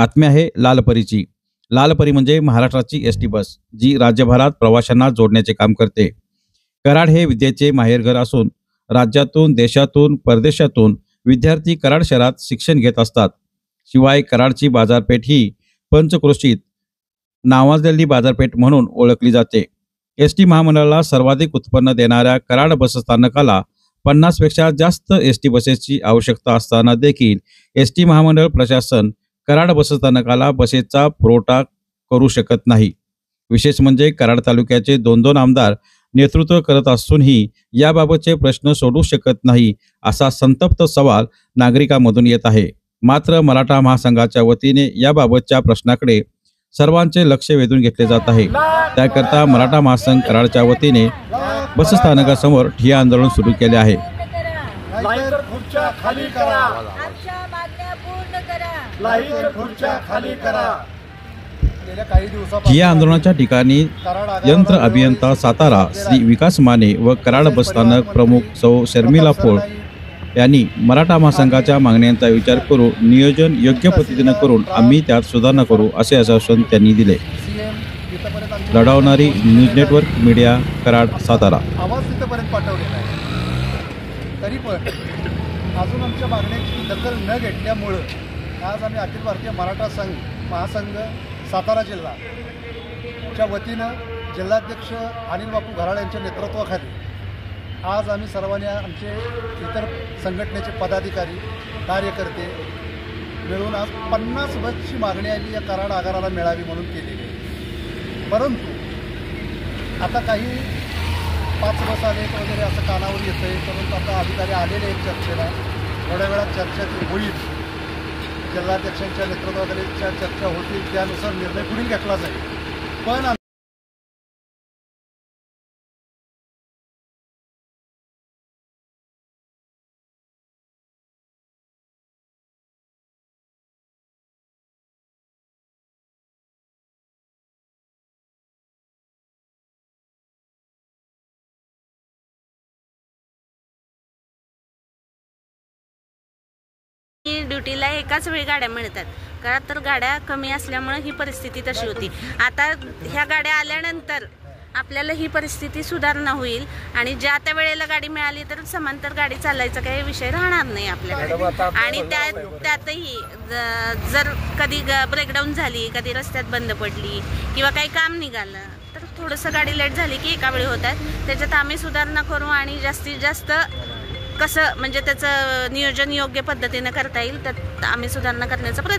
बातमी आहे लालपरीची। लालपरी म्हणजे महाराष्ट्राची एसटी बस, जी राज्यभरात प्रवाशांना जोडण्याचे काम करते। कराड हे विद्येचे माहेरघर असून राज्यातून, देशातून, परदेशातून विद्यार्थी कराड शहरात शिक्षण घेत असतात। शिवाय कराडची बाजारपेठ ही पंचक्रोशीत नावाजलेली बाजारपेठ म्हणून ओळखली जाते। एसटी महामंडळाला सर्वाधिक उत्पन्न देणाऱ्या कराड बसस्थानकाला 50 पेक्षा जास्त एसटी बसेसची आवश्यकता असताना देखील एसटी महामंडळ प्रशासन कराड बसस्थानकाला बसेसचा पुरवठा करू शकत नाही। विशेष म्हणजे कराड तालुक्याचे 2 आमदार नेतृत्व करत असूनही याबाबतचे प्रश्न सोडू शकत नाही, असा संतप्त सवाल नागरिकांमधून येत आहे। मात्र मराठा महासंघाच्या वतीने याबाबतच्या प्रश्नाकडे सर्वांचे लक्ष वेधून घेतले जात आहे। त्याकरता मराठा महासंघ कराडच्या वतीने बसस्थानकासमोर ठिय्या आंदोलन सुरू केले आहे। ठिय्या आंदोलनाच्या ठिकाणी यंत्र अभियंता सातारा श्री विकास माने व कराड बसस्थानक प्रमुख सौ शर्मिला फोळ यांनी मराठा महासंघाच्या मागण्यांचा विचार करून नियोजन योग्य पद्धतीने करून आम्ही त्यात सुधारणा करू, असे आश्वासन त्यांनी दिले। लढवणारी news network media, Karad, Satara. आवाज तिथपर्यंत पाठवलेला आहे, तरी पण अजून आमच्या मागण्यांची दखल न घेतल्यामुळं आज आम्ही अखिल भारतीय मराठा महासंघ सातारा जिल्हा च्या वतीनं जिल्हाध्यक्ष अनिल बापू घराळ यांच्या नेतृत्वाखाली आज आम्ही सर्वांनी आमचे इतर संघटनेचे पदाधिकारी, कार्यकर्ते मिळून आज 50 बसची मागणी आली या कराड आगाराला मिळावी म्हणून केलेली आहे। परंतु आता काही 5 बस आलेत वगैरे असं कानावर येतं आहे, परंतु आता अधिकारी आलेले आहेत चर्चेला। थोड्या वेळात चर्चा होईल, जिल्हाध्यक्षांच्या नेतृत्वाखाली चर्चा होतील, त्यानुसार निर्णय पुढील घेतला जाईल। पण ड्युटीला एकाच वेळी गाड्या मिळतात, कारण तर गाड्या कमी असल्यामुळे ही परिस्थिती तशी होती। आता ह्या गाड्या आल्यानंतर आपल्याला ही परिस्थिती सुधारणा होईल आणि ज्या त्या वेळेला गाडी मिळाली तर समांतर गाडी चालायचा काही विषय राहणार नाही आपल्याकडे। आणि त्यातही जर कधी ब्रेकडाऊन झाली, कधी रस्त्यात बंद पडली किंवा काही काम निघालं तर थोडंसं गाडी लेट झाली की एका वेळी होतात। त्याच्यात आम्ही सुधारणा करू आणि जास्तीत जास्त कसं म्हणजे त्याचं नियोजन योग्य पद्धतीने करता येईल, तर आम्ही सुधारणा करण्याचा प्रयत्न